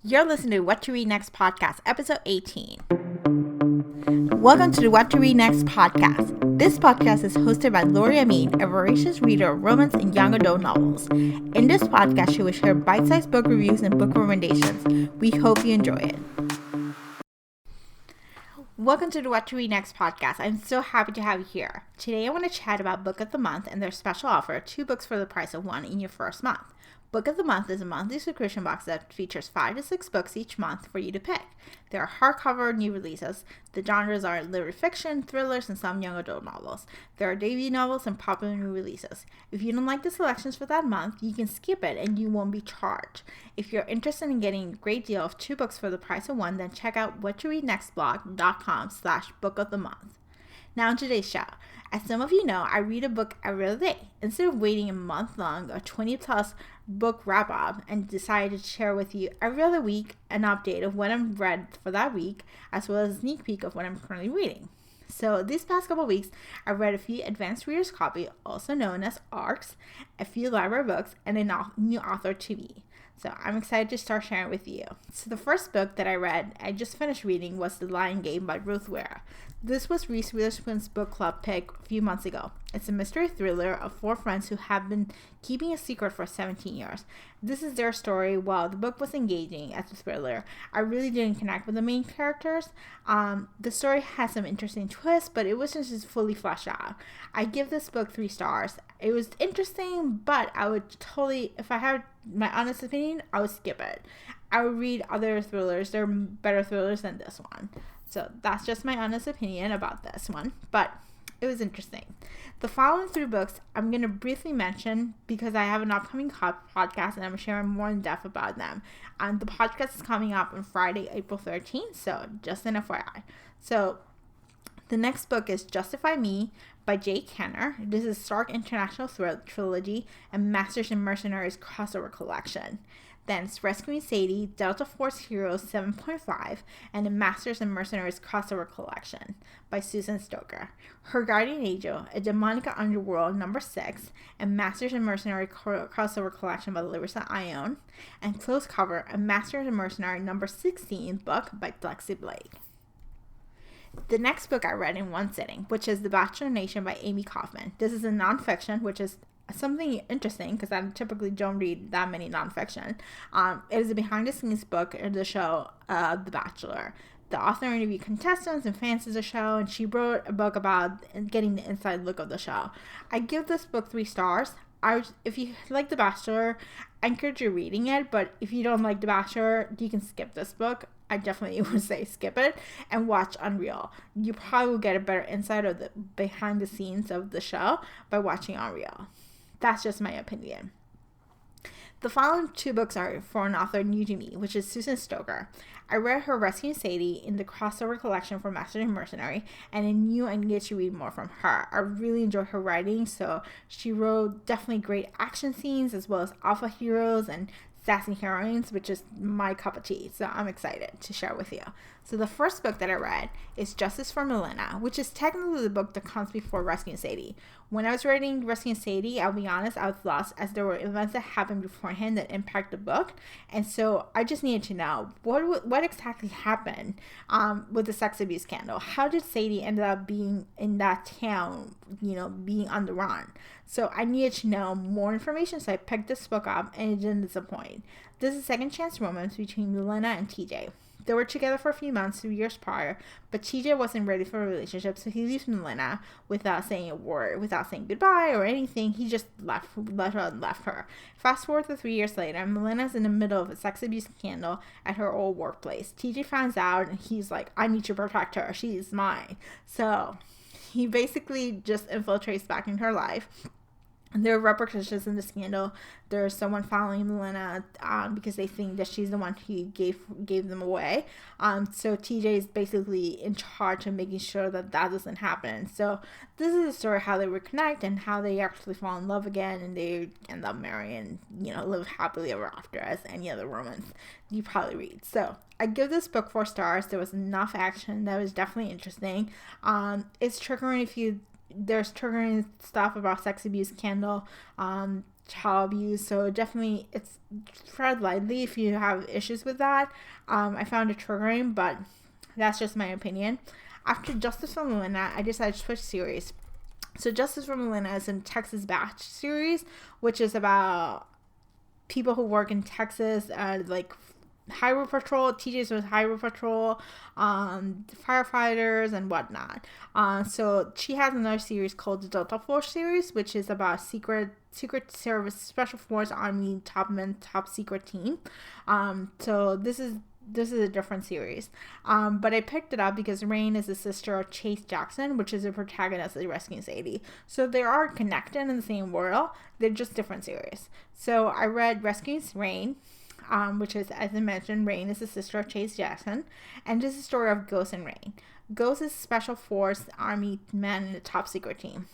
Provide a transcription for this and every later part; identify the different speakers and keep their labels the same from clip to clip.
Speaker 1: You're listening to What to Read Next podcast, episode 18. Welcome to the What to Read Next podcast. This podcast is hosted by Larissa Ione, a voracious reader of romance and young adult novels. In this podcast, she will share bite-sized book reviews and book recommendations. We hope you enjoy it. Welcome to the What to Read Next podcast. I'm so happy to have you here. Today I want to chat about Book of the Month and their special offer, 2 books for the price of 1 in your first month. Book of the Month is a monthly subscription box that features 5 to 6 books each month for you to pick. There are hardcover new releases. The genres are literary fiction, thrillers, and some young adult novels. There are debut novels and popular new releases. If you don't like the selections for that month, you can skip it and you won't be charged. If you're interested in getting a great deal of 2 books for the price of 1, then check out whattoreadnextblog.com/bookofthemonth. Now on today's show. As some of you know, I read a book every other day. Instead of waiting a month long or 20 plus book wrap up, and decided to share with you every other week an update of what I've read for that week, as well as a sneak peek of what I'm currently reading. So these past couple weeks, I've read a few advanced reader's copy, also known as ARCs, a few library books, and a new author to me. So I'm excited to start sharing with you. So the first book that I just finished reading, was The Lion Game by Ruth Ware. This was Reese Witherspoon's book club pick a few months ago. It's a mystery thriller of 4 friends who have been keeping a secret for 17 years. This is their story. While the book was engaging as a thriller, I really didn't connect with the main characters. The story has some interesting twists, but it wasn't just fully fleshed out. I give this book 3 stars. It was interesting, but I would totally, if I had my honest opinion, I would skip it. I would read other thrillers. They're better thrillers than this one. So that's just my honest opinion about this one, but it was interesting. The following 3 books I'm going to briefly mention because I have an upcoming podcast and I'm sharing more in depth about them. And the podcast is coming up on Friday, April 13th, so just an FYI. So the next book is Justify Me by Jay Kenner. This is Stark International Trilogy and Masters and Mercenaries crossover collection. Then it's Rescuing Sadie, Delta Force Heroes 7.5, and the Masters and Mercenaries crossover collection by Susan Stoker. Her Guardian Angel, a Demonic Underworld number 6, and Masters and Mercenary crossover collection by Larissa Ione, and Close Cover, a Masters and Mercenary number 16 book by Lexi Blake. The next book I read in one sitting, which is The Bachelor Nation by Amie Kaufman. This is a nonfiction, which is something interesting because I typically don't read that many nonfiction. It is a behind-the-scenes book of the show The Bachelor. The author interviewed contestants and fans of the show, and she wrote a book about getting the inside look of the show. I give this book 3 stars. If you like The Bachelor, I encourage you reading it, but if you don't like The Bachelor, you can skip this book. I definitely would say skip it and watch Unreal. You probably will get a better insight of the behind the scenes of the show by watching Unreal. That's just my opinion. The following 2 books are for an author new to me, which is Susan Stoker. I read her Rescuing Sadie in the crossover collection for Master and Mercenary, and I knew I needed to read more from her. I really enjoy her writing, so she wrote definitely great action scenes as well as alpha heroes and sassy heroines, which is my cup of tea, so I'm excited to share with you. So the first book that I read is Justice for Milena, which is technically the book that comes before Rescuing Sadie. When I was reading Rescuing Sadie, I'll be honest, I was lost as there were events that happened beforehand that impact the book, and so I just needed to know what exactly happened with the sex abuse scandal. How did Sadie end up being in that town, being on the run? So I needed to know more information, so I picked this book up, and it didn't disappoint. This is a second chance romance between Milena and TJ. They were together for a few months, 2 years prior, but TJ wasn't ready for a relationship, so he leaves Milena without saying a word, without saying goodbye or anything. He just left her. Fast forward to 3 years later, Milena's in the middle of a sex abuse scandal at her old workplace. TJ finds out, and he's like, I need to protect her. She's mine. So he basically just infiltrates back into her life. There are repercussions in the scandal. There's someone following Milena because they think that she's the one who gave them away. So TJ is basically in charge of making sure that doesn't happen. So this is a story how they reconnect and how they actually fall in love again, and they end up marrying, live happily ever after, as any other romance you probably read. So I give this book 4 stars. There was enough action that was definitely interesting. It's triggering if you there's triggering stuff about sex abuse scandal. child abuse, so definitely it's tread lightly if you have issues with that. I found it triggering, but that's just my opinion. After Justice for Milena, I decided to switch series. So Justice for Milena is in Texas Batch series, which is about people who work in Texas, like Highway Patrol, TJs with Highway Patrol, firefighters and whatnot. So she has another series called the Delta Force series, which is about Secret Service, Special Force, Army, top secret team. So this is a different series. But I picked it up because Rayne is the sister of Chase Jackson, which is the protagonist of Rescuing Sadie. So they are connected in the same world. They're just different series. So I read Rescuing Rayne, which is, as I mentioned, Rayne is the sister of Chase Jackson, and this is the story of Ghost and Rayne. Ghost is Special Force Army man in the top secret team.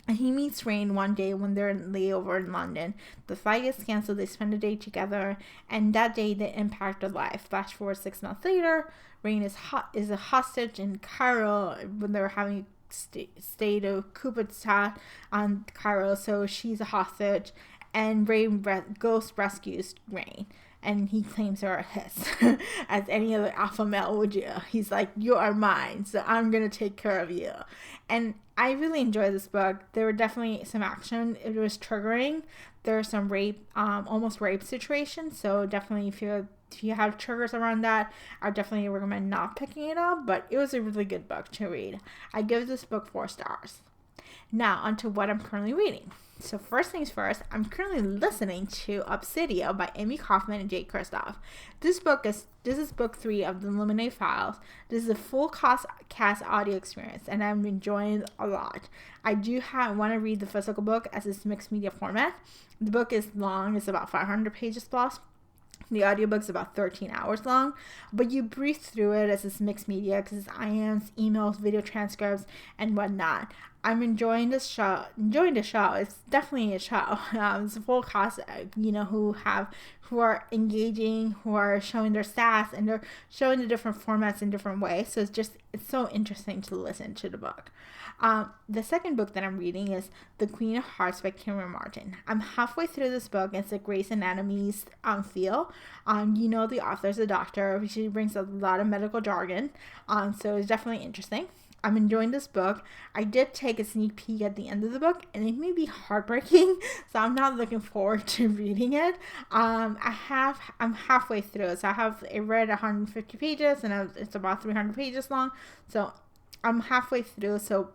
Speaker 1: And he meets Rayne one day when they're in layover in London. The flight gets canceled, they spend a day together, and that day they impact their life. Flash forward 6 months later, Rayne is a hostage in Cairo when they're having state of coup d'etat on Cairo, so she's a hostage, and Ghost rescues Rayne. And he claims her his, as any other alpha male would do. He's like, you are mine, so I'm going to take care of you. And I really enjoyed this book. There were definitely some action. It was triggering. There's some rape, almost rape situations. So definitely if you have triggers around that, I definitely recommend not picking it up. But it was a really good book to read. I give this book 4 stars. Now, onto what I'm currently reading. So first things first, I'm currently listening to Obsidio by Amie, Kaufman, and Kristoff. This is book 3 of the Illuminate Files. This is a full cast audio experience, and I'm enjoying it a lot. I do want to read the physical book as it's mixed media format. The book is long; it's about 500 pages plus. The audiobook's about 13 hours long, but you breeze through it as it's mixed media because it's IMs, emails, video transcripts, and whatnot. I'm enjoying the show. It's definitely a show. It's a full cast, who are engaging, who are showing their stats, and they're showing the different formats in different ways. So it's so interesting to listen to the book. The second book that I'm reading is The Queen of Hearts by Kimmery Martin. I'm halfway through this book. It's a Grey's Anatomy's feel. The author's a doctor. She brings a lot of medical jargon. So it's definitely interesting. I'm enjoying this book. I did take a sneak peek at the end of the book, and it may be heartbreaking, so I'm not looking forward to reading it. I'm halfway through, so I read 150 pages, and it's about 300 pages long, so I'm halfway through, so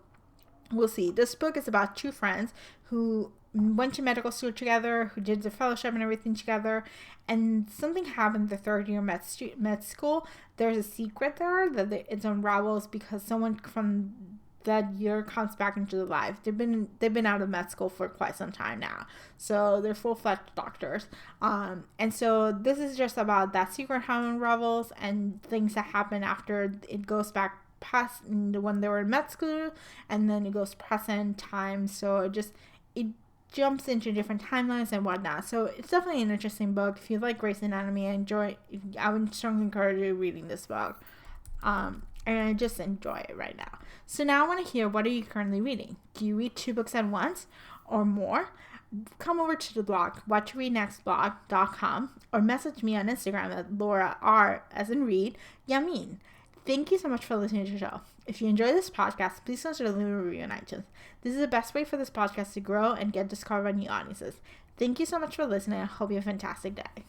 Speaker 1: we'll see. This book is about 2 friends who went to medical school together, who did the fellowship and everything together, and something happened the third year med school. There's a secret there that it unravels because someone from that year comes back into their life. They've been out of med school for quite some time now, so they're full-fledged doctors. And so this is just about that secret how it unravels and things that happen after it goes back past when they were in med school, and then it goes present time. So it jumps into different timelines and whatnot. So it's definitely an interesting book. If you like Grey's Anatomy, I would strongly encourage you reading this book. And I just enjoy it right now. So now I want to hear, what are you currently reading? Do you read 2 books at once or more? Come over to the blog, whattoreadnextblog.com, or message me on Instagram at Laura R, as in read, Yamin. Thank you so much for listening to the show. If you enjoy this podcast, please consider leaving a review on iTunes. This is the best way for this podcast to grow and get discovered by new audiences. Thank you so much for listening. I hope you have a fantastic day.